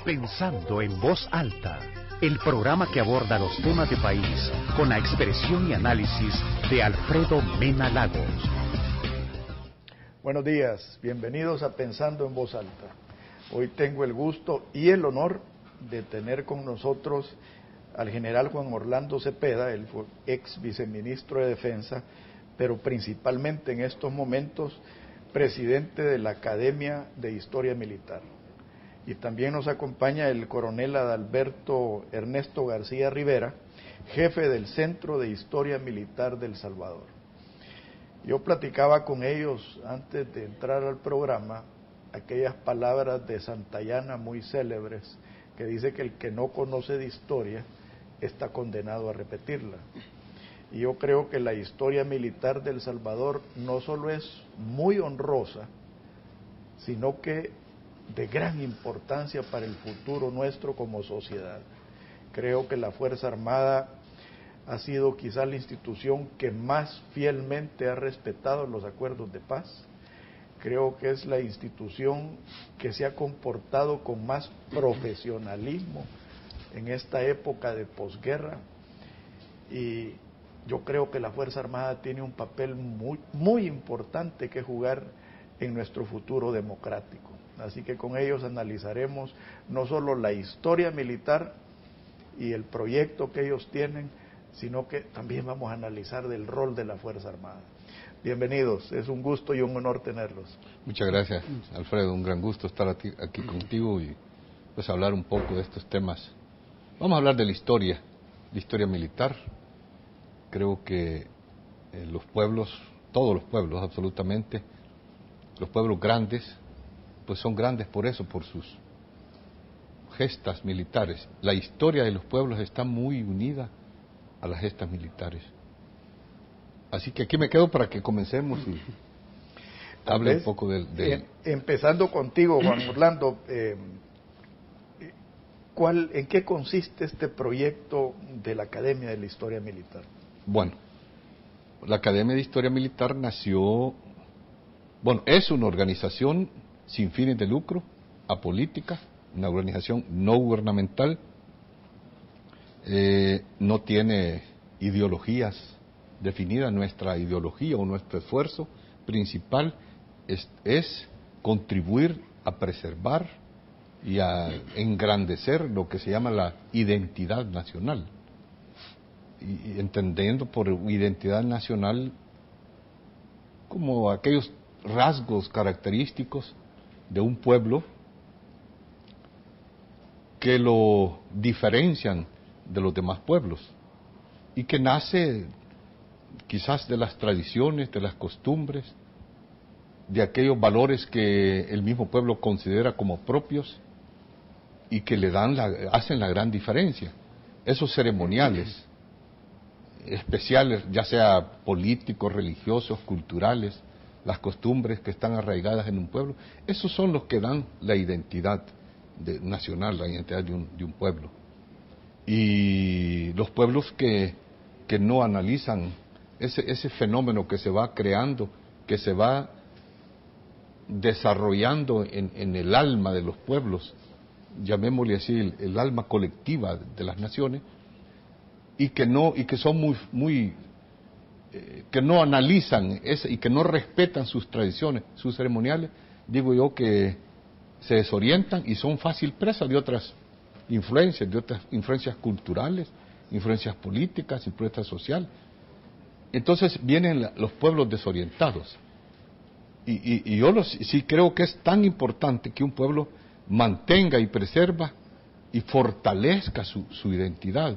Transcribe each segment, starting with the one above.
Pensando en voz alta, el programa que aborda los temas de país con la expresión y análisis de Alfredo Mena Lagos. Buenos días, bienvenidos a Pensando en voz alta. Hoy tengo el gusto y el honor de tener con nosotros al general Juan Orlando Cepeda, el ex viceministro de Defensa, pero principalmente en estos momentos presidente de la Academia de Historia Militar. Y también nos acompaña el coronel Adalberto Ernesto García Rivera, jefe del Centro de Historia Militar de El Salvador. Yo platicaba con ellos antes de entrar al programa aquellas palabras de Santayana muy célebres, que dice que el que no conoce de historia está condenado a repetirla. Y yo creo que la historia militar de El Salvador no solo es muy honrosa, sino que de gran importancia para el futuro nuestro como sociedad. Creo que la Fuerza Armada ha sido quizá la institución que más fielmente ha respetado los acuerdos de paz. Creo que es la institución que se ha comportado con más profesionalismo en esta época de posguerra, y yo creo que la Fuerza Armada tiene un papel muy importante que jugar en nuestro futuro democrático. Así que con ellos analizaremos no solo la historia militar y el proyecto que ellos tienen, sino que también vamos a analizar del rol de la Fuerza Armada. Bienvenidos, es un gusto y un honor tenerlos. Muchas gracias, Alfredo, un gran gusto estar aquí contigo y pues hablar un poco de estos temas. Vamos a hablar de la historia militar. Creo que los pueblos, todos los pueblos absolutamente, los pueblos grandes, pues son grandes por eso, por sus gestas militares. La historia de los pueblos está muy unida a las gestas militares. Así que aquí me quedo para que comencemos y hable un poco del... Empezando contigo, Juan Orlando, ¿en qué consiste este proyecto de la Academia de la Historia Militar? Bueno, la Academia de Historia Militar es una organización sin fines de lucro, apolítica, una organización no gubernamental, no tiene ideologías definidas. Nuestra ideología o nuestro esfuerzo principal es contribuir a preservar y a engrandecer lo que se llama la identidad nacional. Y entendiendo por identidad nacional como aquellos rasgos característicos de un pueblo que lo diferencian de los demás pueblos y que nace quizás de las tradiciones, de las costumbres, de aquellos valores que el mismo pueblo considera como propios y que hacen la gran diferencia. Esos ceremoniales especiales, ya sea políticos, religiosos, culturales, las costumbres que están arraigadas en un pueblo, esos son los que dan la identidad nacional, la identidad de un pueblo. Y los pueblos que no analizan ese fenómeno que se va creando, que se va desarrollando en el alma de los pueblos, llamémosle así, el alma colectiva de las naciones, y que son que no analizan y que no respetan sus tradiciones, sus ceremoniales, digo yo que se desorientan y son fácil presa de otras influencias culturales, influencias políticas, influencias sociales. Entonces vienen los pueblos desorientados. Y yo sí creo que es tan importante que un pueblo mantenga y preserva y fortalezca su identidad,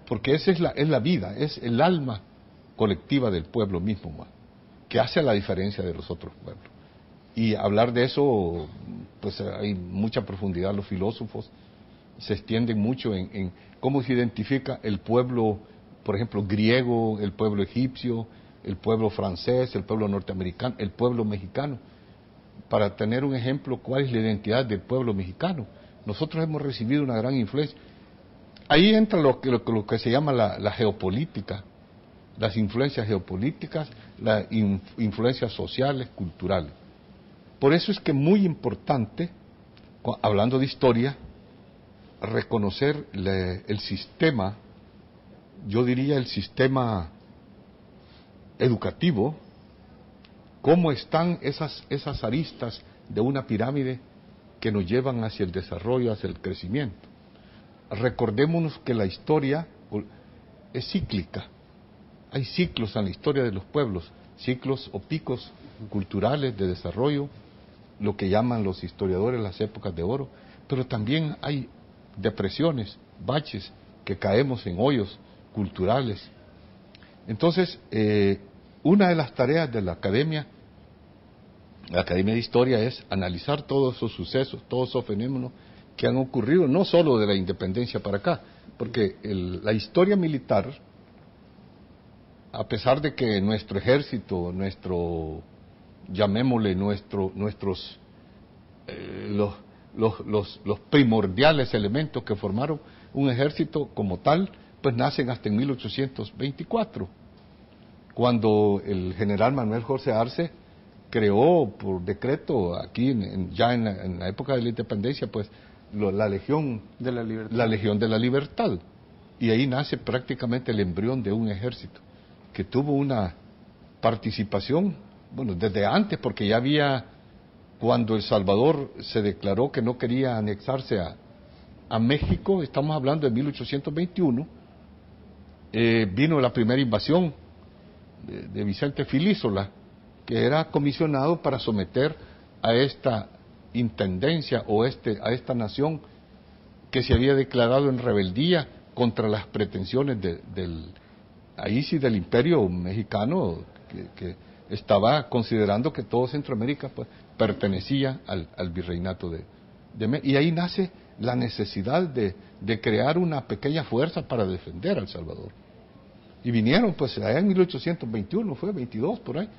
porque esa es la vida, es el alma colectiva del pueblo mismo, que hace la diferencia de los otros pueblos. Y hablar de eso, pues hay mucha profundidad. Los filósofos se extienden mucho en cómo se identifica el pueblo, por ejemplo, griego, el pueblo egipcio, el pueblo francés, el pueblo norteamericano, el pueblo mexicano. Para tener un ejemplo, ¿cuál es la identidad del pueblo mexicano? Nosotros hemos recibido una gran influencia. Ahí entra lo que se llama la geopolítica, las influencias geopolíticas, las influencias sociales, culturales. Por eso es que es muy importante hablando de historia, reconocer el sistema, yo diría el sistema educativo, cómo están esas aristas de una pirámide que nos llevan hacia el desarrollo, hacia el crecimiento. Recordémonos que la historia es cíclica. Hay ciclos en la historia de los pueblos, ciclos o picos culturales de desarrollo, lo que llaman los historiadores las épocas de oro, pero también hay depresiones, baches, que caemos en hoyos culturales. Entonces, una de las tareas de la Academia de Historia es analizar todos esos sucesos, todos esos fenómenos que han ocurrido, no solo de la independencia para acá, porque la historia militar, a pesar de que nuestro ejército, llamémosle los primordiales elementos que formaron un ejército como tal, pues nacen hasta en 1824, cuando el general Manuel José Arce creó por decreto aquí en la época de la independencia, pues la Legión de la Libertad, y ahí nace prácticamente el embrión de un ejército que tuvo una participación, bueno, desde antes, porque ya había, cuando El Salvador se declaró que no quería anexarse a México, estamos hablando de 1821, vino la primera invasión de Vicente Filísola, que era comisionado para someter a esta intendencia o a esta nación que se había declarado en rebeldía contra las pretensiones del Imperio Mexicano, que estaba considerando que todo Centroamérica pues pertenecía al virreinato de México. Y ahí nace la necesidad de crear una pequeña fuerza para defender a El Salvador. Y vinieron pues allá en 1821, fue 22 por ahí,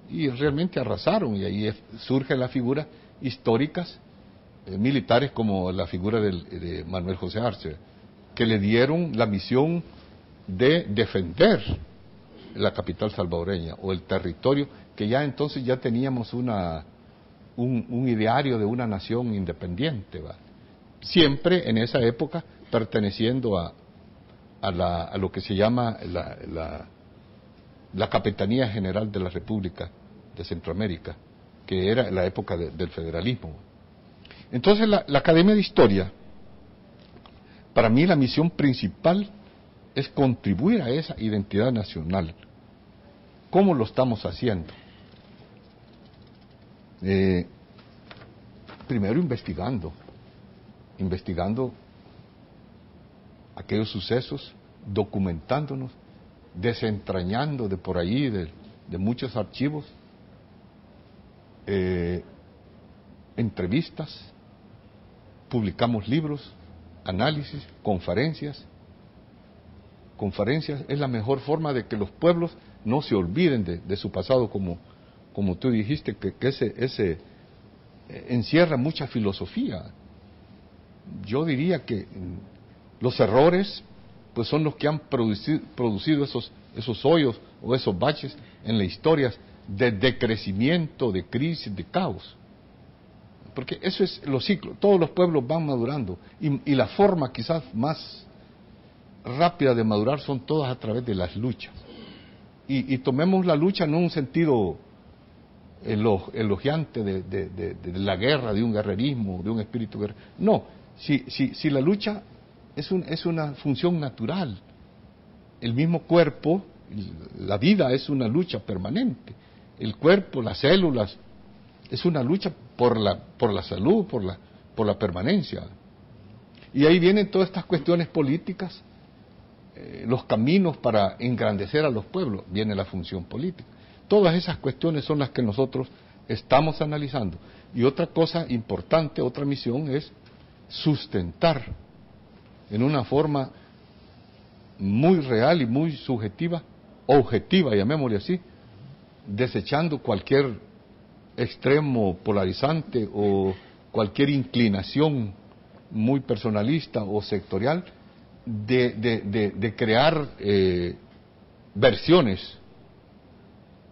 y realmente arrasaron, y ahí surgen las figuras históricas militares como la figura de Manuel José Arce, que le dieron la misión de defender la capital salvadoreña o el territorio, que ya entonces ya teníamos un ideario de una nación independiente, ¿va? Siempre en esa época perteneciendo a lo que se llama la Capitanía General de la República de Centroamérica, que era la época del federalismo. Entonces la Academia de Historia, para mí la misión principal es contribuir a esa identidad nacional. ¿Cómo lo estamos haciendo? Primero investigando aquellos sucesos, documentándonos, desentrañando de por ahí, de muchos archivos, entrevistas, publicamos libros, análisis, conferencias. Conferencias es la mejor forma de que los pueblos no se olviden de su pasado, como tú dijiste, que ese encierra mucha filosofía. Yo diría que los errores pues son los que han producido esos hoyos o esos baches en la historia de decrecimiento, de crisis, de caos. Porque eso es los ciclos, todos los pueblos van madurando y la forma quizás más rápida de madurar son todas a través de las luchas. Y tomemos la lucha no en un sentido elogiante de la guerra, de un guerrerismo, de un espíritu guerrero. No, si la lucha es una función natural. El mismo cuerpo, la vida es una lucha permanente. El cuerpo, las células, es una lucha por la salud, por la permanencia. Y ahí vienen todas estas cuestiones políticas, los caminos para engrandecer a los pueblos, viene la función política. Todas esas cuestiones son las que nosotros estamos analizando. Y otra cosa importante, otra misión es sustentar en una forma muy real y muy subjetiva, objetiva, llamémosle así, desechando cualquier extremo polarizante o cualquier inclinación muy personalista o sectorial, de crear versiones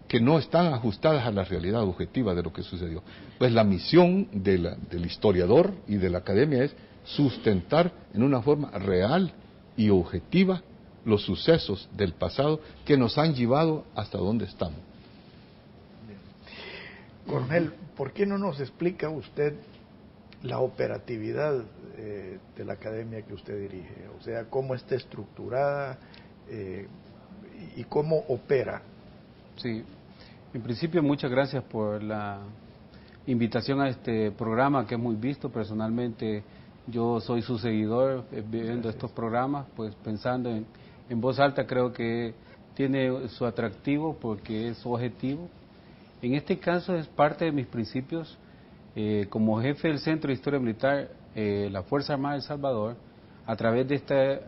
que no están ajustadas a la realidad objetiva de lo que sucedió. Pues la misión del historiador y de la academia es sustentar en una forma real y objetiva los sucesos del pasado que nos han llevado hasta donde estamos. Coronel, ¿por qué no nos explica usted la operatividad de la academia que usted dirige? O sea, cómo está estructurada y cómo opera. Sí, en principio muchas gracias por la invitación a este programa que es muy visto. Personalmente yo soy su seguidor viendo estos programas, pues pensando en Voz Alta creo que tiene su atractivo porque es su objetivo. En este caso es parte de mis principios como jefe del Centro de Historia Militar, la Fuerza Armada de El Salvador. A través de esta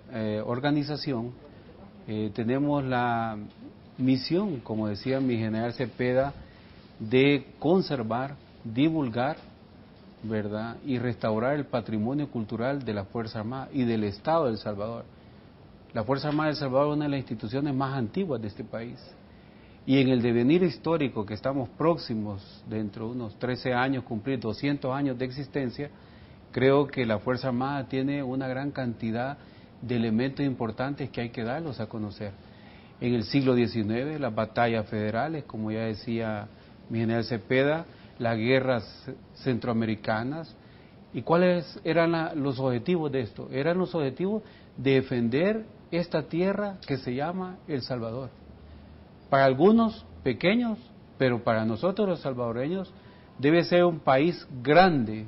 organización tenemos la misión, como decía mi general Cepeda, de conservar, divulgar, ¿verdad?, y restaurar el patrimonio cultural de la Fuerza Armada y del Estado de El Salvador. La Fuerza Armada de El Salvador es una de las instituciones más antiguas de este país. Y en el devenir histórico que estamos próximos, dentro de unos 13 años, cumplir 200 años de existencia, creo que la Fuerza Armada tiene una gran cantidad de elementos importantes que hay que darlos a conocer. En el siglo XIX, las batallas federales, como ya decía mi general Cepeda, las guerras centroamericanas. ¿Y cuáles eran los objetivos de esto? Eran los objetivos de defender esta tierra que se llama El Salvador. Para algunos pequeños, pero para nosotros los salvadoreños debe ser un país grande,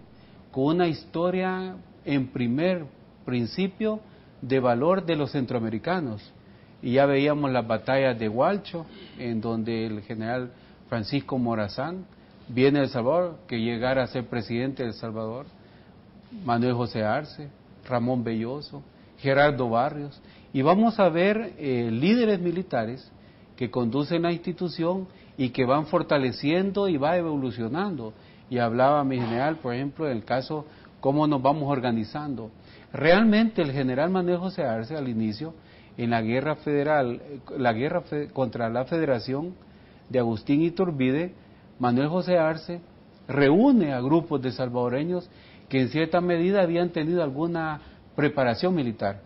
con una historia en primer principio de valor de los centroamericanos. Y ya veíamos las batallas de Hualcho, en donde el general Francisco Morazán viene de El Salvador, que llegara a ser presidente de El Salvador, Manuel José Arce, Ramón Belloso, Gerardo Barrios, y vamos a ver líderes militares que conducen la institución y que van fortaleciendo y va evolucionando. Y hablaba mi general, por ejemplo, del caso, cómo nos vamos organizando. Realmente el general Manuel José Arce, al inicio, en la guerra federal, contra la Federación de Agustín Iturbide, Manuel José Arce reúne a grupos de salvadoreños que en cierta medida habían tenido alguna preparación militar.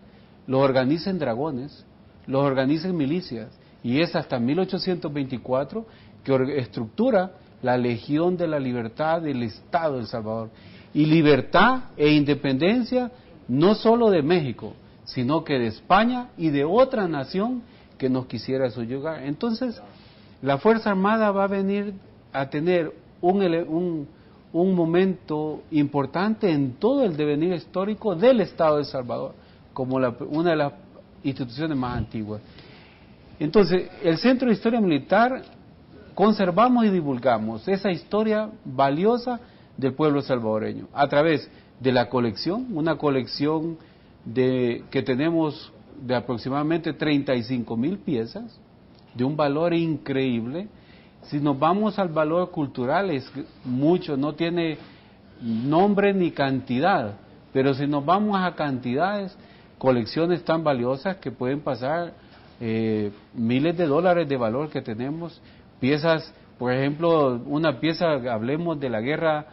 Los organiza en dragones, los organiza en milicias, y es hasta 1824 que estructura la Legión de la Libertad del Estado de El Salvador. Y libertad e independencia no solo de México, sino que de España y de otra nación que nos quisiera subyugar. Entonces, la Fuerza Armada va a venir a tener un momento importante en todo el devenir histórico del Estado de El Salvador, como una de las instituciones más antiguas. Entonces, el Centro de Historia Militar conservamos y divulgamos esa historia valiosa del pueblo salvadoreño a través de la colección, una colección que tenemos de aproximadamente 35,000 piezas, de un valor increíble. Si nos vamos al valor cultural, es mucho, no tiene nombre ni cantidad, pero si nos vamos a cantidades, colecciones tan valiosas que pueden pasar miles de dólares de valor que tenemos, piezas, por ejemplo, una pieza, hablemos de la Guerra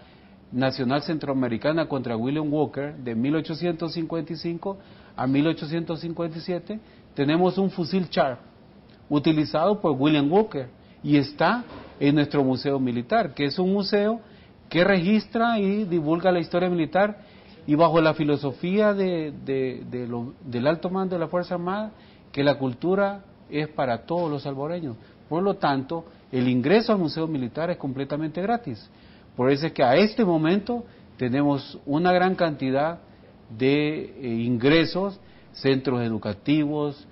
Nacional Centroamericana contra William Walker, de 1855 a 1857, tenemos un fusil Sharp, utilizado por William Walker, y está en nuestro Museo Militar, que es un museo que registra y divulga la historia militar, y bajo la filosofía del alto mando de la Fuerza Armada, que la cultura es para todos los salvadoreños. Por lo tanto, el ingreso al Museo Militar es completamente gratis. Por eso es que a este momento tenemos una gran cantidad de ingresos, centros educativos,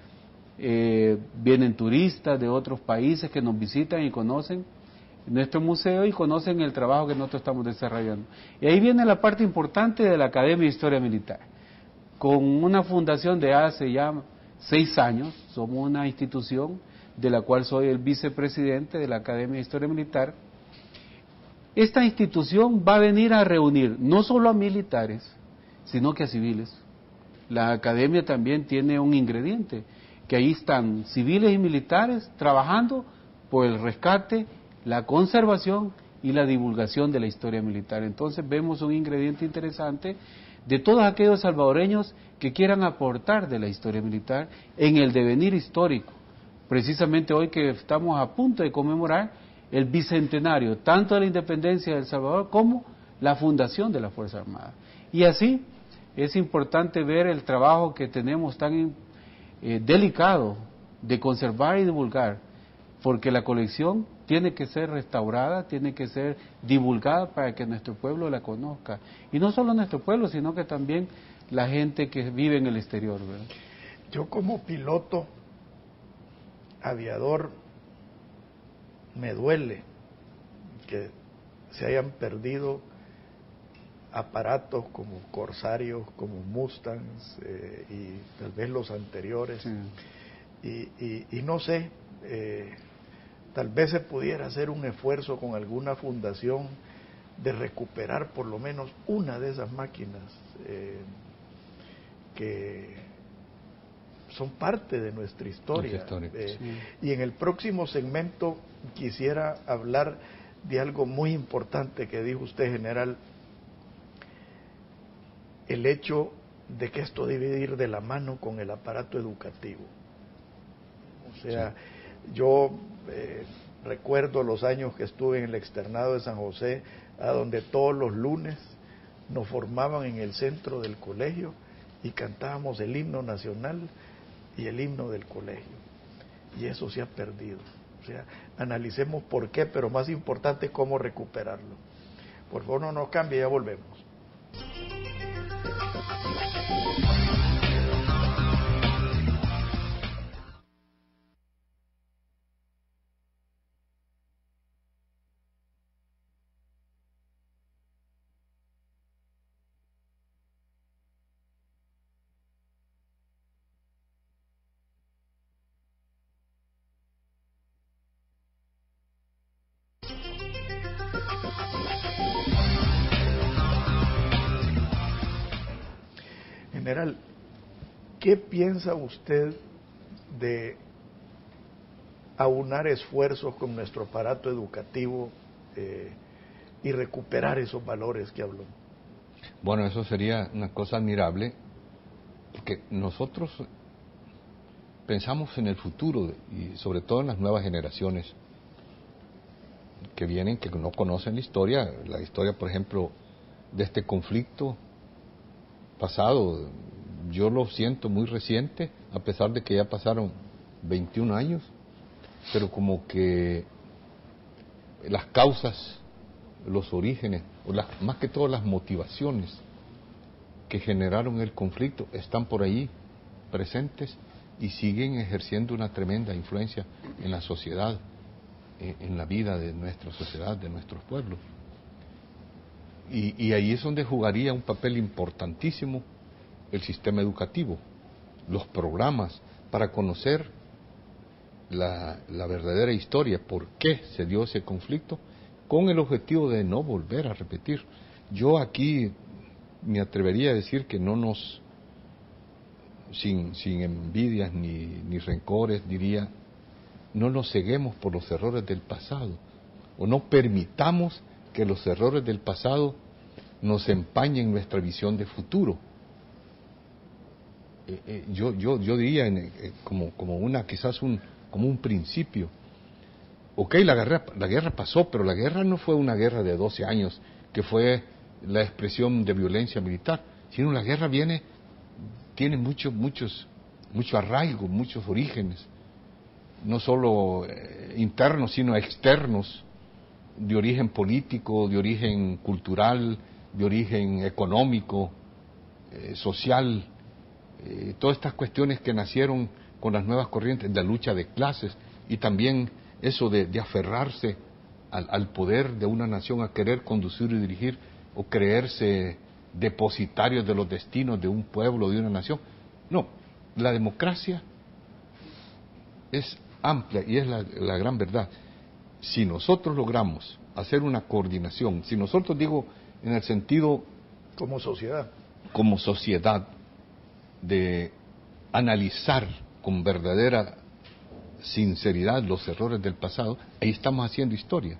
vienen turistas de otros países que nos visitan y conocen nuestro museo y conocen el trabajo que nosotros estamos desarrollando. Y ahí viene la parte importante de la Academia de Historia Militar. Con una fundación de hace ya 6 años, somos una institución de la cual soy el vicepresidente de la Academia de Historia Militar. Esta institución va a venir a reunir no solo a militares, sino que a civiles. La academia también tiene un ingrediente, que ahí están civiles y militares trabajando por el rescate, la conservación y la divulgación de la historia militar. Entonces vemos un ingrediente interesante de todos aquellos salvadoreños que quieran aportar de la historia militar en el devenir histórico. Precisamente hoy que estamos a punto de conmemorar el bicentenario, tanto de la independencia de El Salvador como la fundación de la Fuerza Armada. Y así es importante ver el trabajo que tenemos tan delicado de conservar y divulgar, porque la colección tiene que ser restaurada, tiene que ser divulgada para que nuestro pueblo la conozca. Y no solo nuestro pueblo, sino que también la gente que vive en el exterior, ¿verdad? Yo como piloto, aviador, me duele que se hayan perdido aparatos como Corsarios, como Mustangs y tal vez los anteriores. Sí. Y no sé, tal vez se pudiera hacer un esfuerzo con alguna fundación de recuperar por lo menos una de esas máquinas que son parte de nuestra historia. Sí. Y en el próximo segmento quisiera hablar de algo muy importante que dijo usted, general, el hecho de que esto debe ir de la mano con el aparato educativo. O sea, sí. Yo recuerdo los años que estuve en el externado de San José, a donde todos los lunes nos formaban en el centro del colegio y cantábamos el himno nacional y el himno del colegio. Y eso se ha perdido. O sea, analicemos por qué, pero más importante, cómo recuperarlo. Por favor, no nos cambie, ya volvemos. General, ¿qué piensa usted de aunar esfuerzos con nuestro aparato educativo y recuperar esos valores que habló? Bueno, eso sería una cosa admirable, porque nosotros pensamos en el futuro y sobre todo en las nuevas generaciones que vienen, que no conocen la historia, por ejemplo, de este conflicto pasado. Yo lo siento muy reciente, a pesar de que ya pasaron 21 años, pero como que las causas, los orígenes, más que todo las motivaciones que generaron el conflicto están por ahí presentes y siguen ejerciendo una tremenda influencia en la sociedad, en la vida de nuestra sociedad, de nuestros pueblos. Y ahí es donde jugaría un papel importantísimo el sistema educativo, los programas, para conocer la verdadera historia, por qué se dio ese conflicto, con el objetivo de no volver a repetir. Yo aquí me atrevería a decir que no nos, sin envidias ni rencores, diría, no nos ceguemos por los errores del pasado, o no permitamos que los errores del pasado nos empañen nuestra visión de futuro. Yo diría como una, quizás como un principio. Ok, la guerra pasó, pero la guerra no fue una guerra de 12 años, que fue la expresión de violencia militar, sino la guerra tiene mucho arraigo, muchos orígenes, no solo internos, sino externos, de origen político, de origen cultural, de origen económico, social, todas estas cuestiones que nacieron con las nuevas corrientes de la lucha de clases, y también eso de aferrarse al poder de una nación, a querer conducir y dirigir, o creerse depositarios de los destinos de un pueblo, de una nación. No, la democracia es amplia y es la gran verdad. Si nosotros logramos hacer una coordinación, si nosotros, digo, en el sentido como sociedad, de analizar con verdadera sinceridad los errores del pasado, ahí estamos haciendo historia.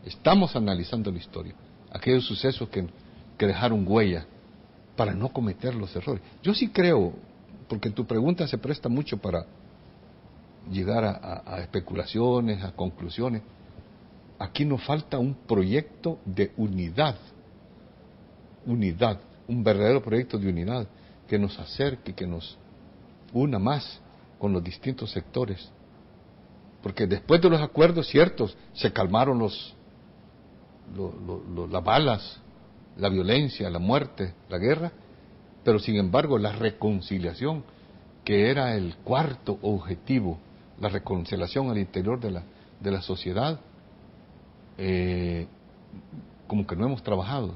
Estamos analizando la historia, aquellos sucesos que dejaron huella para no cometer los errores. Yo sí creo, porque tu pregunta se presta mucho para llegar a especulaciones, a conclusiones. Aquí nos falta un proyecto de unidad, un verdadero proyecto de unidad que nos acerque, que nos una más con los distintos sectores. Porque después de los acuerdos ciertos se calmaron las balas, la violencia, la muerte, la guerra, pero sin embargo la reconciliación, que era el cuarto objetivo, la reconciliación al interior de la sociedad, como que no hemos trabajado.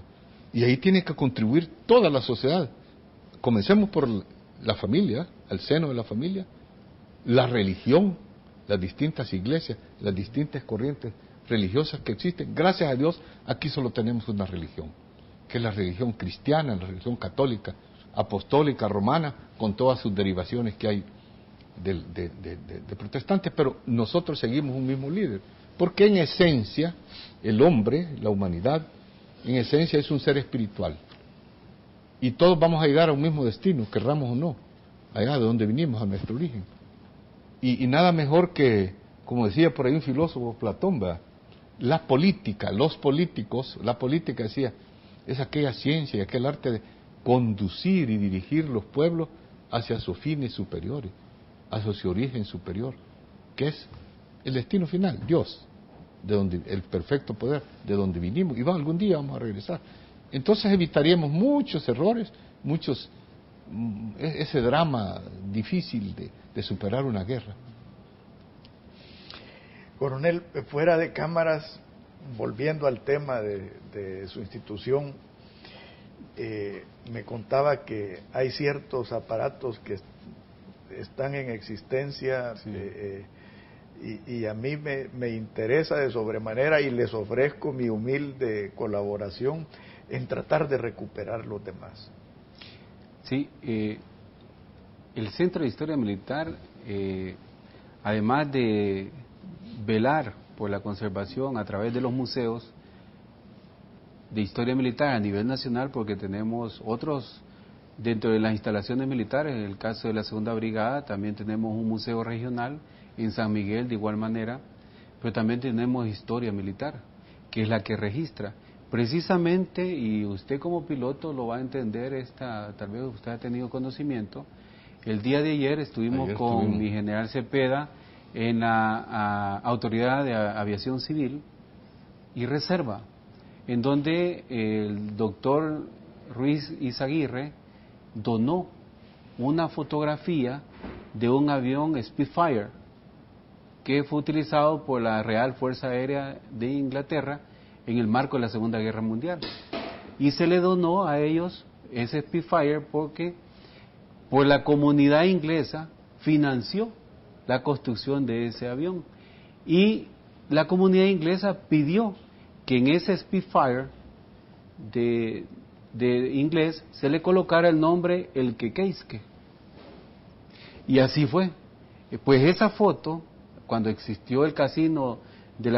Y ahí tiene que contribuir toda la sociedad. Comencemos por la familia, el seno de la familia, la religión, las distintas iglesias, las distintas corrientes religiosas que existen. Gracias a Dios, aquí solo tenemos una religión, que es la religión cristiana, la religión católica, apostólica, romana, con todas sus derivaciones que hay de protestantes, pero nosotros seguimos un mismo líder, porque en esencia, el hombre, la humanidad, en esencia es un ser espiritual, y todos vamos a llegar a un mismo destino, querramos o no, allá de donde vinimos, a nuestro origen. Y nada mejor que, como decía por ahí un filósofo, Platón, ¿verdad? La política, los políticos, la política decía, es aquella ciencia y aquel arte de conducir y dirigir los pueblos hacia sus fines superiores, hacia su origen superior, que es el destino final, Dios, de donde el perfecto poder, de donde vinimos, y algún día vamos a regresar. Entonces evitaríamos muchos errores, ese drama difícil de superar una guerra. Coronel, fuera de cámaras, volviendo al tema de su institución, me contaba que hay ciertos aparatos que están en existencia, sí. Y a mí me interesa de sobremanera y les ofrezco mi humilde colaboración en tratar de recuperar los demás. Sí, el Centro de Historia Militar, además de velar por la conservación a través de los museos de historia militar a nivel nacional, porque tenemos otros dentro de las instalaciones militares, en el caso de la Segunda Brigada, también tenemos un museo regional en San Miguel de igual manera, pero también tenemos historia militar, que es la que registra. Precisamente, y usted como piloto lo va a entender, tal vez usted ha tenido conocimiento, el día de ayer estuvimos con mi general Cepeda en la Autoridad de Aviación Civil y Reserva, en donde el doctor Ruiz Izaguirre donó una fotografía de un avión Spitfire que fue utilizado por la Real Fuerza Aérea de Inglaterra en el marco de la Segunda Guerra Mundial. Y se le donó a ellos ese Spitfire porque por la comunidad inglesa financió la construcción de ese avión. Y la comunidad inglesa pidió que en ese Spitfire de inglés se le colocara el nombre El Quequeisque. Y así fue. Pues esa foto, cuando existió el casino de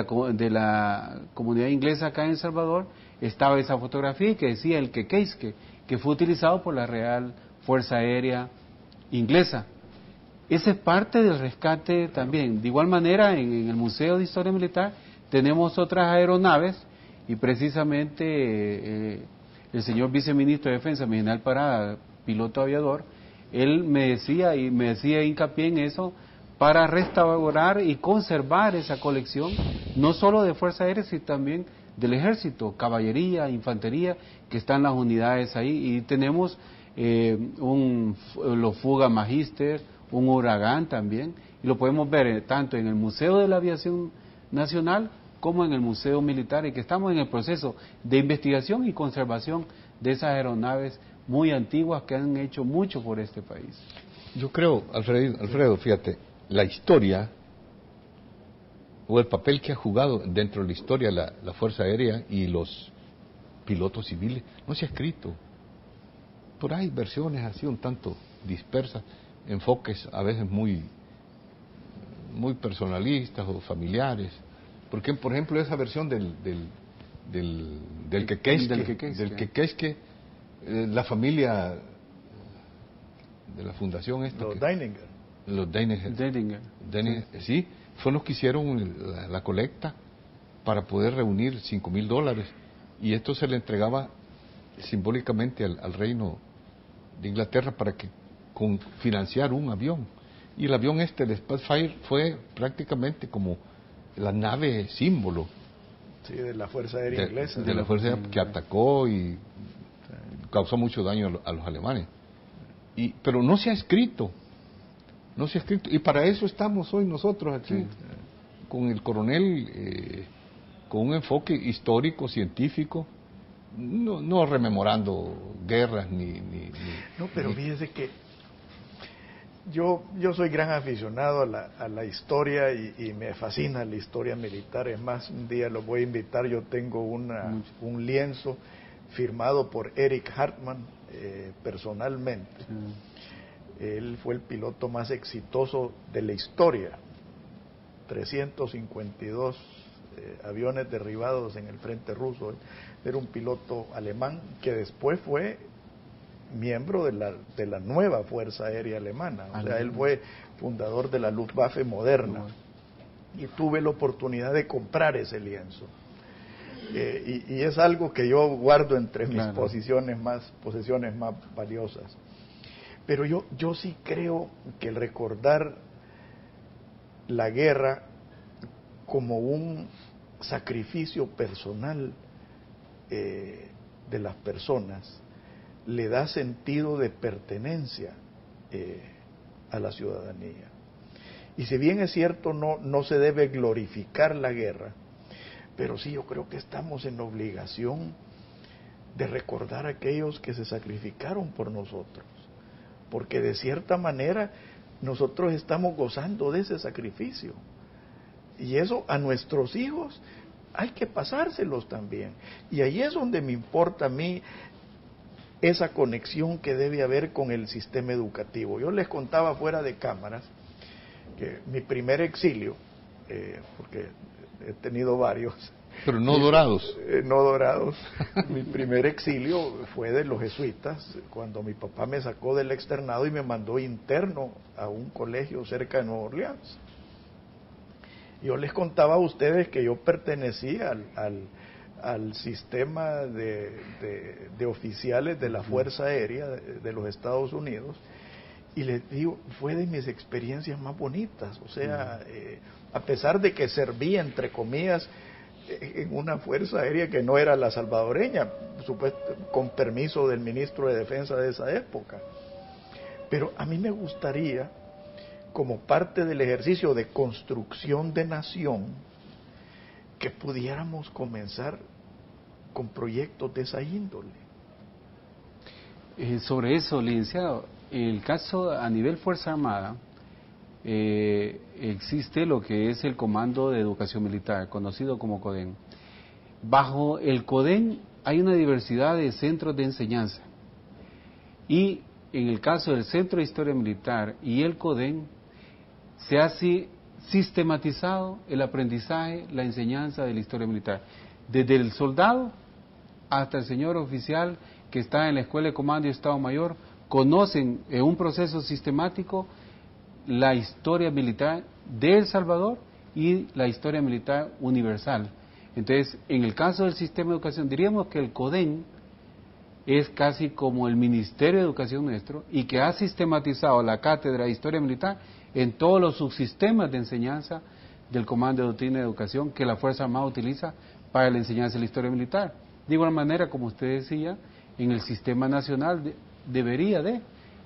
la comunidad inglesa acá en El Salvador, estaba esa fotografía que decía El Quequeisque, que fue utilizado por la Real Fuerza Aérea Inglesa. Esa es parte del rescate también. De igual manera, en el Museo de Historia Militar tenemos otras aeronaves y precisamente el señor viceministro de Defensa, mi general Parada, piloto aviador, él me decía hincapié en eso para restaurar y conservar esa colección, no solo de Fuerza Aérea, sino también del Ejército, caballería, infantería, que están las unidades ahí, y tenemos los Fuga Magister, un Huracán también, y lo podemos ver tanto en el Museo de la Aviación Nacional como en el Museo Militar, y que estamos en el proceso de investigación y conservación de esas aeronaves muy antiguas que han hecho mucho por este país. Yo creo, Alfredo, fíjate, la historia o el papel que ha jugado dentro de la historia la Fuerza Aérea y los pilotos civiles no se ha escrito. Por ahí versiones así un tanto dispersas, enfoques a veces muy muy personalistas o familiares. Porque, por ejemplo, esa versión del Quequesque, la familia de la fundación esta. Los Deininger. Los Deininger. Sí, fueron los que hicieron la colecta para poder reunir $5,000, y esto se le entregaba simbólicamente al reino de Inglaterra para que financiar un avión. Y el avión el Spitfire, fue prácticamente como la nave símbolo. Sí, de la Fuerza Aérea Inglesa. De la Fuerza Aérea que atacó y causó mucho daño a los alemanes. Pero no se ha escrito. Y para eso estamos hoy nosotros aquí, con el coronel, con un enfoque histórico, científico, no rememorando guerras ni... No, pero fíjese que yo soy gran aficionado a la historia y me fascina la historia militar. Es más, un día los voy a invitar. Yo tengo un lienzo firmado por Eric Hartmann personalmente. Él fue el piloto más exitoso de la historia. 352 aviones derribados en el frente ruso. Era un piloto alemán que después fue miembro de la nueva Fuerza Aérea Alemana. O sea, él fue fundador de la Luftwaffe moderna. Y tuve la oportunidad de comprar ese lienzo. Y es algo que yo guardo entre mis posesiones más valiosas. Pero yo sí creo que el recordar la guerra como un sacrificio personal de las personas le da sentido de pertenencia a la ciudadanía. Y si bien es cierto, no se debe glorificar la guerra, pero sí yo creo que estamos en obligación de recordar a aquellos que se sacrificaron por nosotros, porque de cierta manera nosotros estamos gozando de ese sacrificio, y eso a nuestros hijos hay que pasárselos también. Y ahí es donde me importa a mí esa conexión que debe haber con el sistema educativo. Yo les contaba fuera de cámaras que mi primer exilio, porque he tenido varios. Pero no dorados. No dorados. Mi primer exilio fue de los jesuitas, cuando mi papá me sacó del externado y me mandó interno a un colegio cerca de Nueva Orleans. Yo les contaba a ustedes que yo pertenecía al sistema de oficiales de la Fuerza Aérea de los Estados Unidos, y les digo, fue de mis experiencias más bonitas. O sea, a pesar de que serví, entre comillas, en una fuerza aérea que no era la salvadoreña, con permiso del ministro de Defensa de esa época, pero a mí me gustaría, como parte del ejercicio de construcción de nación, que pudiéramos comenzar con proyectos de esa índole. Sobre eso, licenciado, el caso a nivel Fuerza Armada, existe lo que es el Comando de Educación Militar, conocido como CODEN. Bajo el CODEN hay una diversidad de centros de enseñanza, y en el caso del Centro de Historia Militar y el CODEN se ha sistematizado el aprendizaje, la enseñanza de la historia militar, desde el soldado hasta el señor oficial que está en la Escuela de Comando y Estado Mayor. Conocen en un proceso sistemático la historia militar de El Salvador y la historia militar universal. Entonces, en el caso del sistema de educación, diríamos que el CODEN es casi como el Ministerio de Educación nuestro, y que ha sistematizado la cátedra de historia militar en todos los subsistemas de enseñanza del Comando de Doctrina y Educación que la Fuerza Armada utiliza para la enseñanza de la historia militar. De igual manera, como usted decía, en el sistema nacional debería de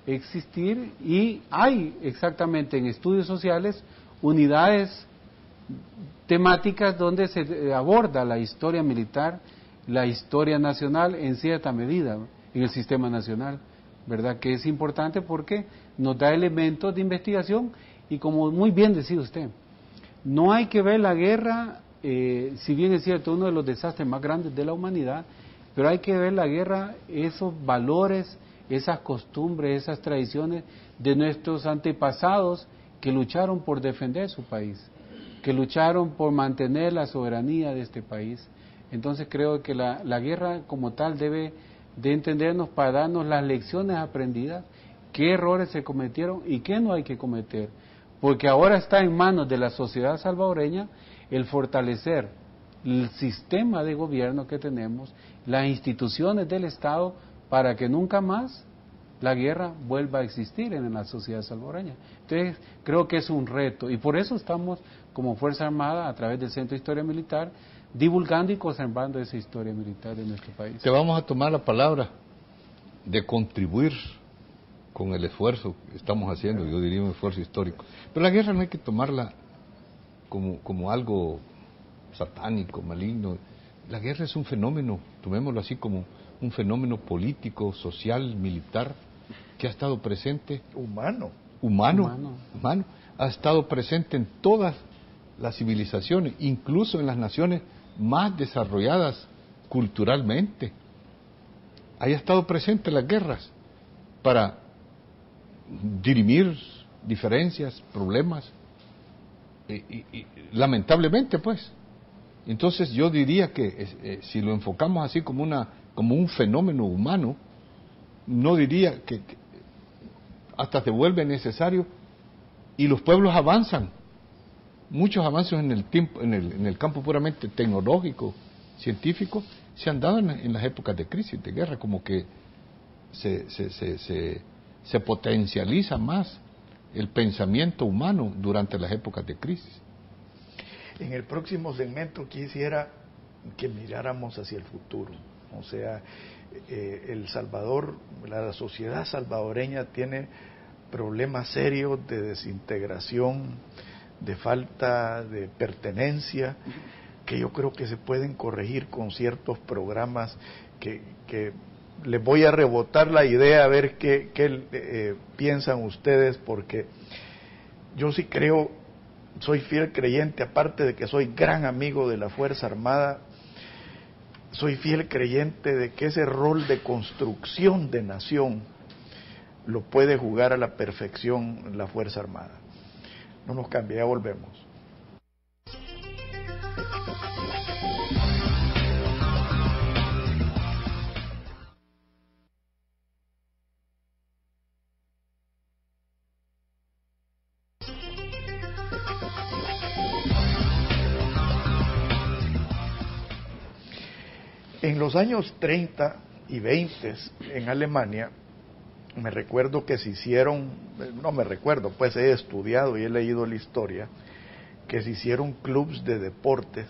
existir, y hay exactamente en estudios sociales unidades temáticas donde se aborda la historia militar, la historia nacional en cierta medida en el sistema nacional, ¿verdad? Que es importante porque nos da elementos de investigación, y como muy bien decía usted, no hay que ver la guerra, si bien es cierto, uno de los desastres más grandes de la humanidad, pero hay que ver la guerra, esos valores, esas costumbres, esas tradiciones de nuestros antepasados que lucharon por defender su país, que lucharon por mantener la soberanía de este país. Entonces creo que la guerra como tal debe de entendernos para darnos las lecciones aprendidas, qué errores se cometieron y qué no hay que cometer, porque ahora está en manos de la sociedad salvadoreña el fortalecer el sistema de gobierno que tenemos, las instituciones del Estado, para que nunca más la guerra vuelva a existir en la sociedad salvadoreña. Entonces, creo que es un reto, y por eso estamos como Fuerza Armada, a través del Centro de Historia Militar, divulgando y conservando esa historia militar de nuestro país. Te vamos a tomar la palabra de contribuir con el esfuerzo que estamos haciendo, yo diría un esfuerzo histórico. Pero la guerra no hay que tomarla como algo satánico, maligno. La guerra es un fenómeno, tomémoslo así, como un fenómeno político, social, militar, que ha estado presente. Humano. Ha estado presente en todas las civilizaciones, incluso en las naciones más desarrolladas culturalmente. Ahí ha estado presente las guerras para dirimir diferencias, problemas, y lamentablemente pues. Entonces yo diría que si lo enfocamos así como un fenómeno humano, no diría que hasta se vuelve necesario, y los pueblos avanzan. Muchos avances en el campo puramente tecnológico, científico, se han dado en las épocas de crisis, de guerra, como que se potencializa más el pensamiento humano durante las épocas de crisis. En el próximo segmento quisiera que miráramos hacia el futuro. O sea, El Salvador, la sociedad salvadoreña tiene problemas serios de desintegración, de falta de pertenencia, que yo creo que se pueden corregir con ciertos programas que les voy a rebotar la idea a ver qué piensan ustedes, porque yo sí creo, soy fiel creyente, aparte de que soy gran amigo de la Fuerza Armada, soy fiel creyente de que ese rol de construcción de nación lo puede jugar a la perfección la Fuerza Armada. No nos cambie, ya volvemos. En los años 30 y 20 en Alemania, me recuerdo que se hicieron, no me recuerdo, pues he estudiado y he leído la historia, que se hicieron clubes de deportes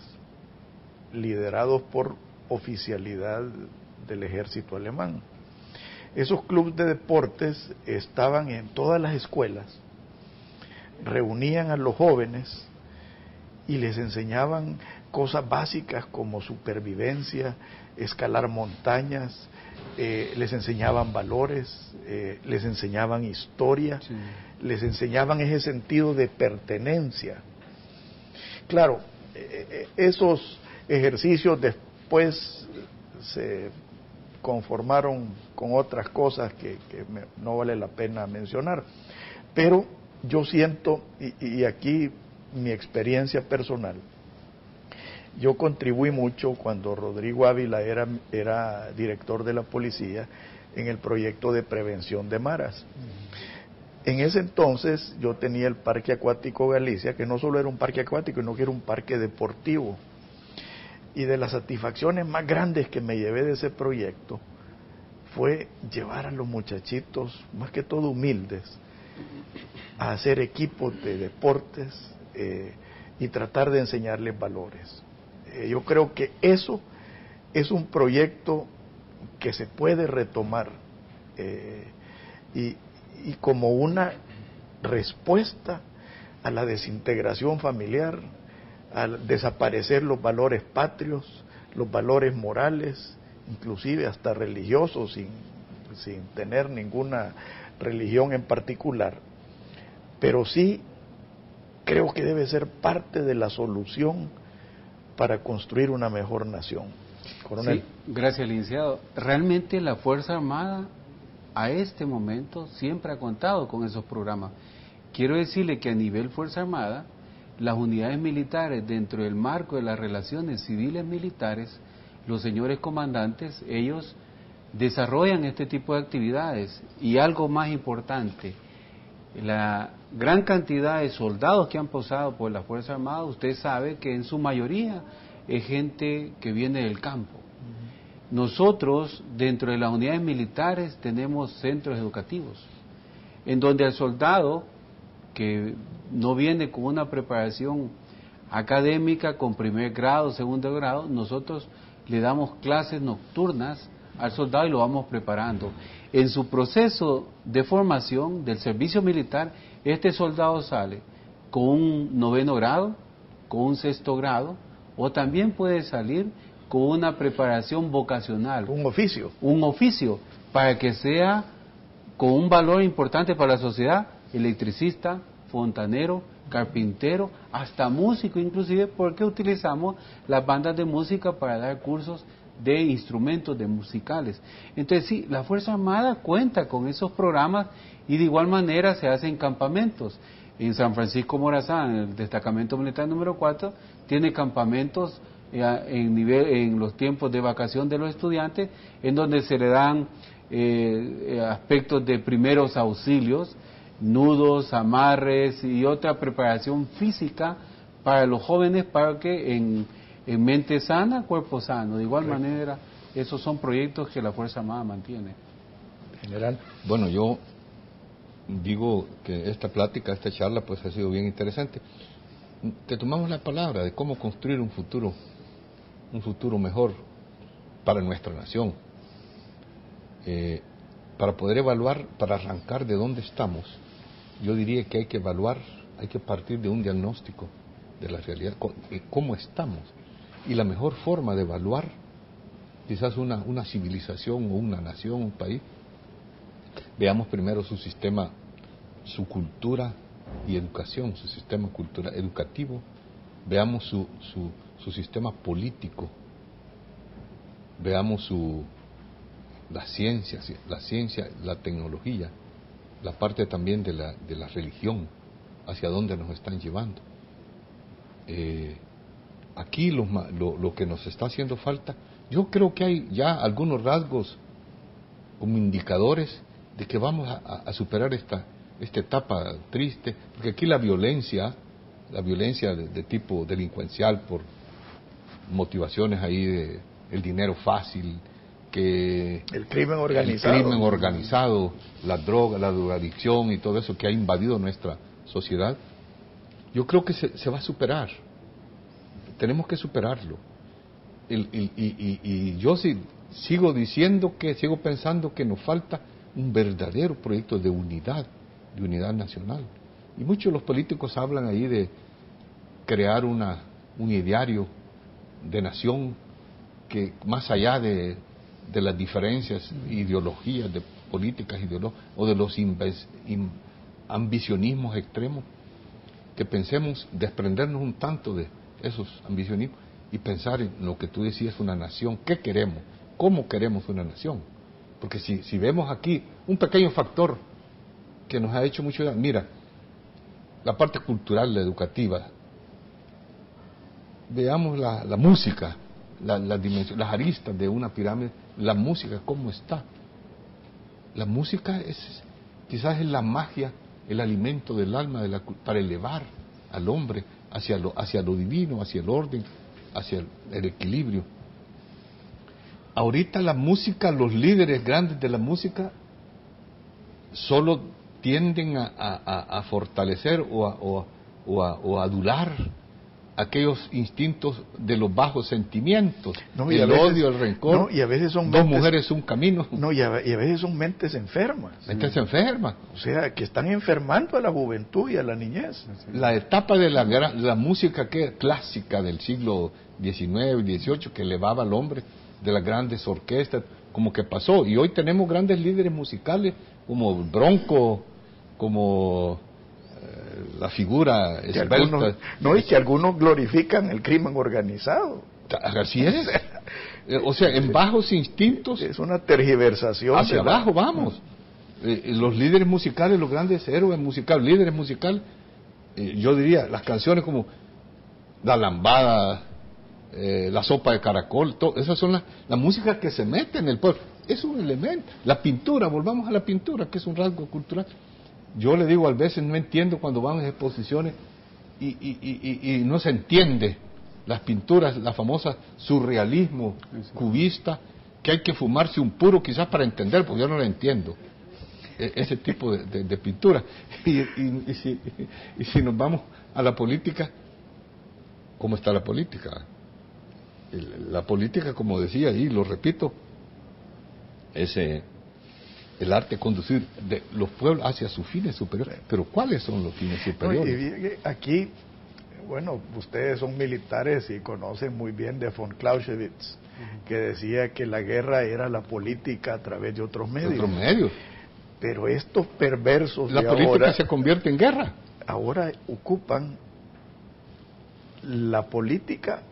liderados por oficialidad del ejército alemán. Esos clubes de deportes estaban en todas las escuelas, reunían a los jóvenes y les enseñaban cosas básicas como supervivencia, escalar montañas, les enseñaban valores, les enseñaban historia, sí, les enseñaban ese sentido de pertenencia. Claro, esos ejercicios después se conformaron con otras cosas que no vale la pena mencionar, pero yo siento, y aquí mi experiencia personal, yo contribuí mucho cuando Rodrigo Ávila era director de la policía en el proyecto de prevención de maras. En ese entonces yo tenía el Parque Acuático Galicia, que no solo era un parque acuático, sino que era un parque deportivo. Y de las satisfacciones más grandes que me llevé de ese proyecto fue llevar a los muchachitos, más que todo humildes, a hacer equipos de deportes y tratar de enseñarles valores. Yo creo que eso es un proyecto que se puede retomar y como una respuesta a la desintegración familiar, al desaparecer los valores patrios, los valores morales, inclusive hasta religiosos, sin tener ninguna religión en particular, pero sí creo que debe ser parte de la solución para construir una mejor nación. Coronel. Sí, gracias, licenciado. Realmente la Fuerza Armada a este momento siempre ha contado con esos programas quiero decirle que a nivel Fuerza Armada, las unidades militares, dentro del marco de las relaciones civiles militares, los señores comandantes, ellos desarrollan este tipo de actividades. Y algo más importante, la gran cantidad de soldados que han pasado por la Fuerza Armada, usted sabe que en su mayoría es gente que viene del campo. Nosotros, dentro de las unidades militares, tenemos centros educativos, en donde el soldado que no viene con una preparación académica con primer grado, segundo grado, nosotros le damos clases nocturnas al soldado y lo vamos preparando. En su proceso de formación del servicio militar, este soldado sale con un 9º grado, con un 6º grado, o también puede salir con una preparación vocacional. Un oficio. Un oficio, para que sea con un valor importante para la sociedad, electricista, fontanero, carpintero, hasta músico inclusive, porque utilizamos las bandas de música para dar cursos de instrumentos de musicales. Entonces sí, la Fuerza Armada cuenta con esos programas y de igual manera se hacen campamentos. En San Francisco Morazán, el destacamento militar número 4, tiene campamentos en los tiempos de vacación de los estudiantes, en donde se le dan aspectos de primeros auxilios, nudos, amarres y otra preparación física para los jóvenes, para que en mente sana, cuerpo sano. De igual manera, esos son proyectos que la Fuerza Armada mantiene. General. Bueno, yo digo que esta plática, esta charla, pues ha sido bien interesante. Te tomamos la palabra de cómo construir un futuro mejor para nuestra nación. Para poder evaluar, para arrancar de dónde estamos, yo diría que hay que evaluar, hay que partir de un diagnóstico de la realidad, cómo estamos. Y la mejor forma de evaluar quizás una civilización o una nación, un país, veamos primero su sistema, su cultura y educación, su sistema cultural educativo, veamos su sistema político, veamos la ciencia, la tecnología, la parte también de la religión, hacia dónde nos están llevando. Aquí lo que nos está haciendo falta, yo creo que hay ya algunos rasgos como indicadores de que vamos a superar esta etapa triste, porque aquí la violencia de tipo delincuencial por motivaciones ahí de el dinero fácil, que el crimen organizado, la drogadicción y todo eso que ha invadido nuestra sociedad, yo creo que se va a superar. Tenemos que superarlo. Y yo sigo pensando que nos falta un verdadero proyecto de unidad nacional. Y muchos de los políticos hablan ahí de crear un ideario de nación que más allá de las diferencias, ideologías, de políticas ideológicas o de los ambicionismos extremos, que pensemos desprendernos un tanto de esos ambicionismos y pensar en lo que tú decías, una nación. ¿Qué queremos? ¿Cómo queremos una nación? Porque si vemos aquí un pequeño factor que nos ha hecho mucho daño, mira, la parte cultural, la educativa, veamos la música, las aristas de una pirámide, la música, ¿cómo está? La música quizás es la magia, el alimento del alma, para elevar al hombre hacia lo divino, hacia el orden, hacia el equilibrio. Ahorita la música, los líderes grandes de la música solo tienden a fortalecer o a adular aquellos instintos de los bajos sentimientos, el odio, el rencor. No, y a veces son dos mujeres, un camino. No, y a veces son mentes enfermas. Mentes enfermas. O sea, que están enfermando a la juventud y a la niñez. La etapa de la música clásica del siglo XIX y XVIII, que elevaba al hombre, de las grandes orquestas, como que pasó. Y hoy tenemos grandes líderes musicales, como Bronco, como la figura esbelta. Y que algunos glorifican el crimen organizado. Así es. O sea, en bajos instintos. Es una tergiversación. Hacia abajo vamos. los líderes musicales, los grandes héroes musicales, líderes musicales, yo diría, las canciones como La Lambada, La Sopa de Caracol, esas son la música que se mete en el pueblo. Es un elemento. La pintura, volvamos a la pintura, que es un rasgo cultural. Yo le digo, a veces no entiendo cuando van a exposiciones y no se entiende las pinturas, la famosa surrealismo cubista, que hay que fumarse un puro quizás para entender, porque yo no lo entiendo, ese tipo de pintura. Y si nos vamos a la política, ¿cómo está la política? La política, como decía y lo repito, es el arte de conducir de los pueblos hacia sus fines superiores. Pero ¿cuáles son los fines superiores? Aquí, bueno, ustedes son militares y conocen muy bien de von Clausewitz, que decía que la guerra era la política a través de otros medios. Pero estos perversos la política ahora, se convierte en guerra. Ahora ocupan la política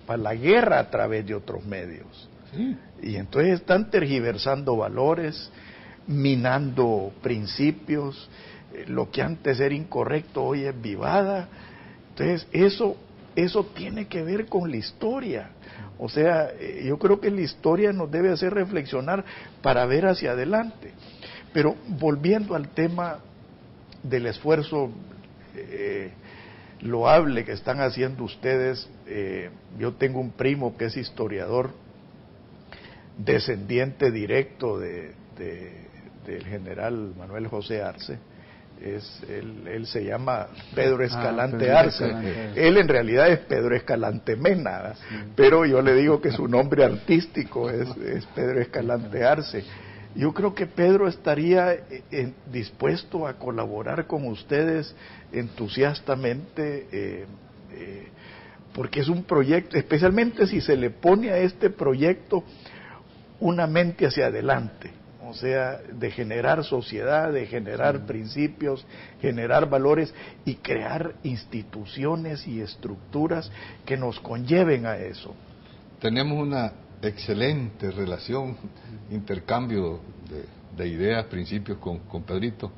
para la guerra a través de otros medios. Sí. Y entonces están tergiversando valores, minando principios, lo que antes era incorrecto hoy es vivada. Entonces eso tiene que ver con la historia. O sea, yo creo que la historia nos debe hacer reflexionar para ver hacia adelante. Pero volviendo al tema del esfuerzo loable que están haciendo ustedes, yo tengo un primo que es historiador, descendiente directo del general Manuel José Arce. Él se llama Pedro Escalante Arce. Él en realidad es Pedro Escalante Mena, sí, pero yo le digo que su nombre artístico es Pedro Escalante Arce. Yo creo que Pedro estaría dispuesto a colaborar con ustedes entusiastamente, porque es un proyecto, especialmente si se le pone a este proyecto una mente hacia adelante, o sea, de generar sociedad, de generar principios, generar valores y crear instituciones y estructuras que nos conlleven a eso. Tenemos una excelente relación, intercambio de ideas, principios con Pedrito,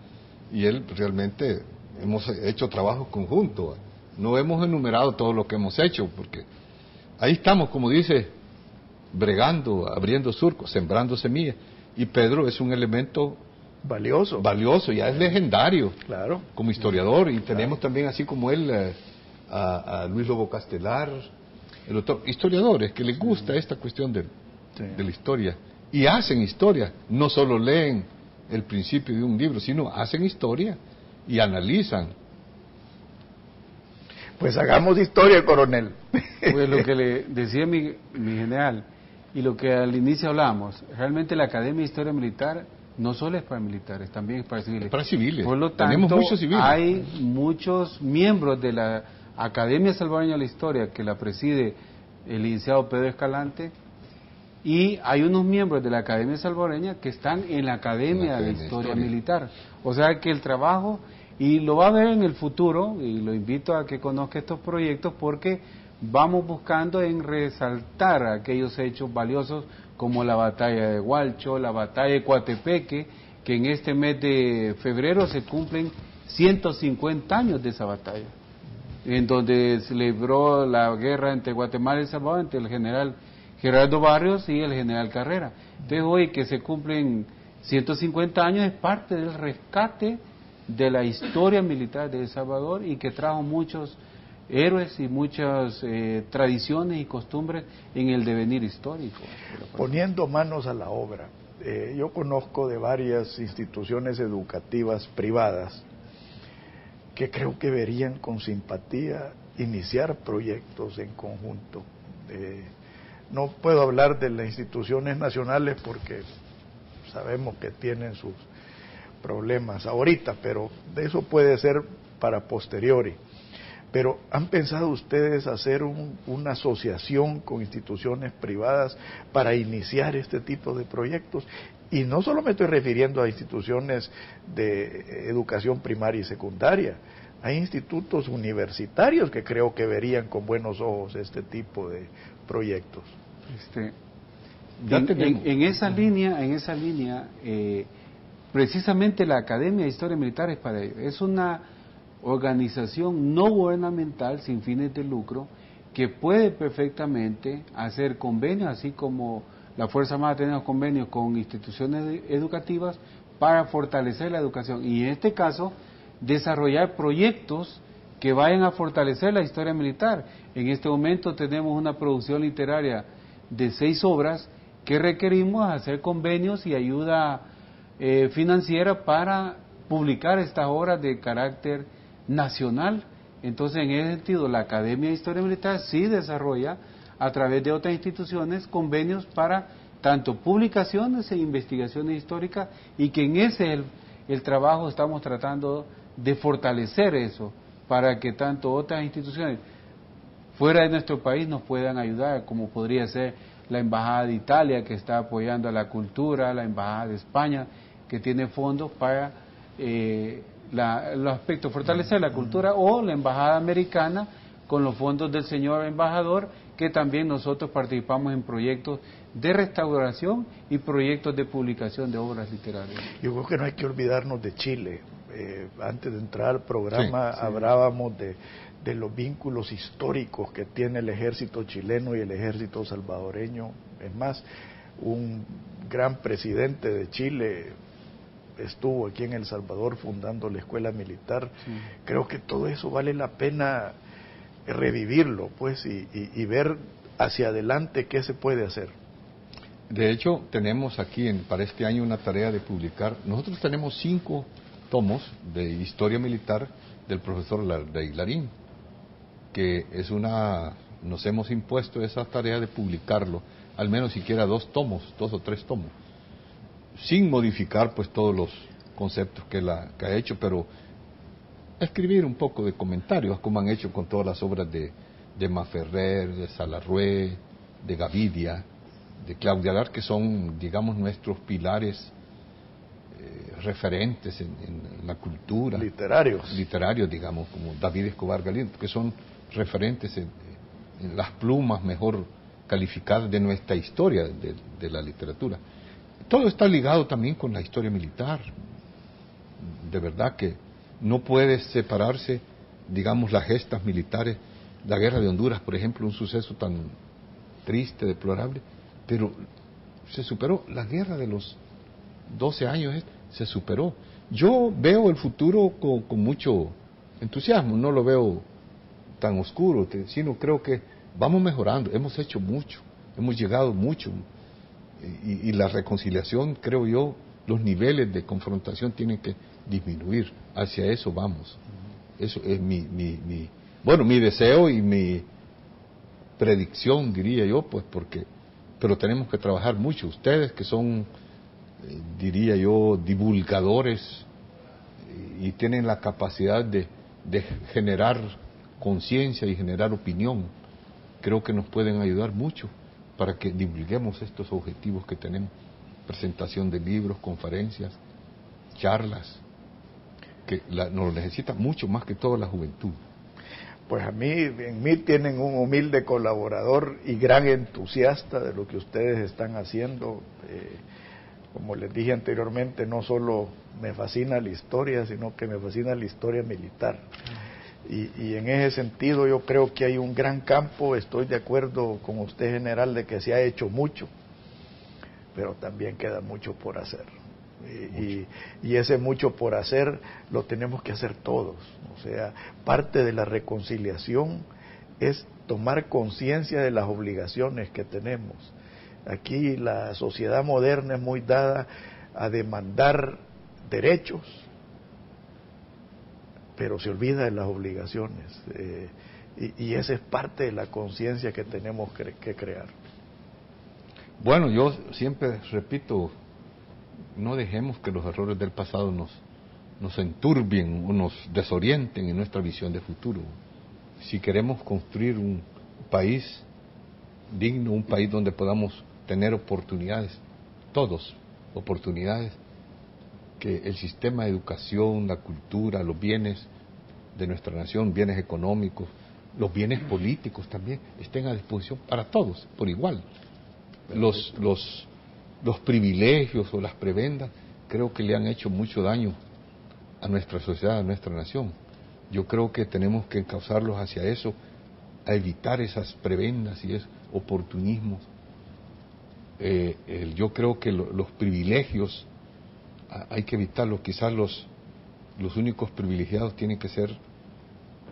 y él realmente hemos hecho trabajos conjuntos. No hemos enumerado todo lo que hemos hecho, porque ahí estamos, como dice, bregando, abriendo surcos, sembrando semillas, y Pedro es un elemento valioso, ya es legendario, claro, como historiador, y tenemos también, así como él, a Luis Lobo Castelar, el otro, historiadores que les gusta esta cuestión de la historia, y hacen historia, no solo leen el principio de un libro, sino hacen historia y analizan. Pues hagamos historia, coronel. Pues lo que le decía mi general, y lo que al inicio hablamos, realmente la Academia de Historia Militar no solo es para militares, también es para civiles. Es para civiles. Por lo tanto, tenemos muchos civiles. Hay muchos miembros de la Academia Salvadoreña de la Historia, que la preside el licenciado Pedro Escalante, y hay unos miembros de la Academia Salvadoreña que están en la Academia de Historia Militar. O sea que el trabajo, y lo va a ver en el futuro, y lo invito a que conozca estos proyectos, porque vamos buscando en resaltar aquellos hechos valiosos como la batalla de Hualcho, la batalla de Coatepeque, que en este mes de febrero se cumplen 150 años de esa batalla, en donde se libró la guerra entre Guatemala y El Salvador, entre el general Gerardo Barrios y el general Carrera. Entonces hoy que se cumplen 150 años es parte del rescate de la historia militar de El Salvador, y que trajo muchos héroes y muchas tradiciones y costumbres en el devenir histórico. Poniendo manos a la obra, yo conozco de varias instituciones educativas privadas que creo que verían con simpatía iniciar proyectos en conjunto. No puedo hablar de las instituciones nacionales porque sabemos que tienen sus problemas ahorita, pero de eso puede ser para posteriori. Pero ¿han pensado ustedes hacer una asociación con instituciones privadas para iniciar este tipo de proyectos? Y no solo me estoy refiriendo a instituciones de educación primaria y secundaria, hay institutos universitarios que creo que verían con buenos ojos este tipo de proyectos. En esa línea, precisamente la Academia de Historia Militar es para ello. Es una organización no gubernamental sin fines de lucro que puede perfectamente hacer convenios, así como la Fuerza Armada tiene convenios con instituciones educativas para fortalecer la educación y en este caso desarrollar proyectos que vayan a fortalecer la historia militar. En este momento tenemos una producción literaria de 6 obras que requerimos hacer convenios y ayuda financiera para publicar estas obras de carácter nacional. Entonces, en ese sentido, la Academia de Historia Militar sí desarrolla a través de otras instituciones convenios para tanto publicaciones e investigaciones históricas y que en ese el trabajo estamos tratando de fortalecer eso para que tanto otras instituciones fuera de nuestro país nos puedan ayudar, como podría ser la Embajada de Italia que está apoyando a la cultura, la Embajada de España que tiene fondos para los aspectos, fortalecer la cultura, o la Embajada Americana con los fondos del señor embajador, que también nosotros participamos en proyectos de restauración y proyectos de publicación de obras literarias. Yo creo que no hay que olvidarnos de Chile. Antes de entrar al programa hablábamos de los vínculos históricos que tiene el ejército chileno y el ejército salvadoreño. Es más, un gran presidente de Chile estuvo aquí en El Salvador fundando la escuela militar. Creo que todo eso vale la pena revivirlo, pues, y ver hacia adelante qué se puede hacer. De hecho, tenemos aquí para este año una tarea de publicar. Nosotros tenemos 5 tomos de historia militar del profesor de Hilarín, que es nos hemos impuesto esa tarea de publicarlo, al menos siquiera 2 o 3 tomos, sin modificar pues todos los conceptos que ha hecho, pero escribir un poco de comentarios, como han hecho con todas las obras de Maferrer, de Salarrué, de Gavidia, de Claudia Lar, que son, digamos, nuestros pilares referentes en la cultura. Literarios, digamos, como David Escobar Galindo, que son referentes en las plumas mejor calificadas de nuestra historia, de la literatura. Todo está ligado también con la historia militar. De verdad que no puede separarse, digamos, las gestas militares. La guerra de Honduras, por ejemplo, un suceso tan triste, deplorable, pero se superó. La guerra de los 12 años se superó. Yo veo el futuro con mucho entusiasmo, no lo veo tan oscuro, sino creo que vamos mejorando, hemos hecho mucho, hemos llegado mucho, y la reconciliación, creo yo, los niveles de confrontación tienen que disminuir, hacia eso vamos. Eso es mi deseo y mi predicción, diría yo, pues pero tenemos que trabajar mucho. Ustedes que son, diría yo, divulgadores y tienen la capacidad de generar conciencia y generar opinión, creo que nos pueden ayudar mucho para que divulguemos estos objetivos que tenemos. Presentación de libros, conferencias, charlas, que nos necesita mucho más que toda la juventud. Pues en mí tienen un humilde colaborador y gran entusiasta de lo que ustedes están haciendo. Como les dije anteriormente, no solo me fascina la historia, sino que me fascina la historia militar. Y en ese sentido yo creo que hay un gran campo. Estoy de acuerdo con usted, general, de que se ha hecho mucho, pero también queda mucho por hacer. Y ese mucho por hacer lo tenemos que hacer todos. O sea, parte de la reconciliación es tomar conciencia de las obligaciones que tenemos. Aquí la sociedad moderna es muy dada a demandar derechos, pero se olvida de las obligaciones. Y esa es parte de la conciencia que tenemos que crear. Bueno, yo siempre repito, no dejemos que los errores del pasado nos enturbien o nos desorienten en nuestra visión de futuro. Si queremos construir un país digno, un país donde podamos tener oportunidades, todos, oportunidades, que el sistema de educación, la cultura, los bienes de nuestra nación, bienes económicos, los bienes políticos también, estén a disposición para todos, por igual. Los privilegios o las prebendas creo que le han hecho mucho daño a nuestra sociedad, a nuestra nación. Yo creo que tenemos que encauzarlos hacia eso, a evitar esas prebendas y esos oportunismos. Yo creo que los privilegios hay que evitarlos. Quizás los únicos privilegiados tienen que ser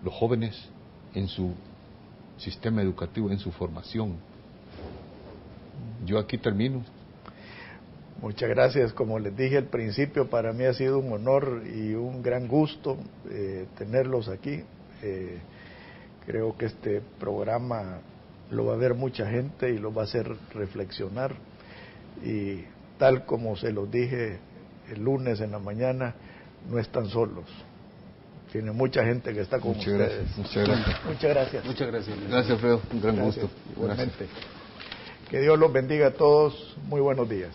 los jóvenes en su sistema educativo, en su formación. Yo aquí termino. Muchas gracias. Como les dije al principio, para mí ha sido un honor y un gran gusto tenerlos aquí. Creo que este programa lo va a ver mucha gente y lo va a hacer reflexionar. Y tal como se los dije el lunes en la mañana, no están solos. Tiene mucha gente que está con ustedes. Muchas gracias. Muchas gracias. Muchas gracias. Gracias, Alfredo. Un gran gusto. Igualmente. Gracias. Que Dios los bendiga a todos. Muy buenos días.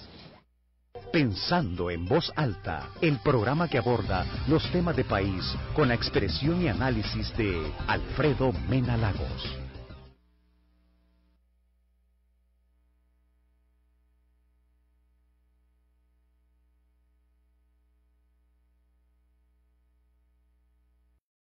Pensando en Voz Alta, el programa que aborda los temas de país con la expresión y análisis de Alfredo Mena Lagos.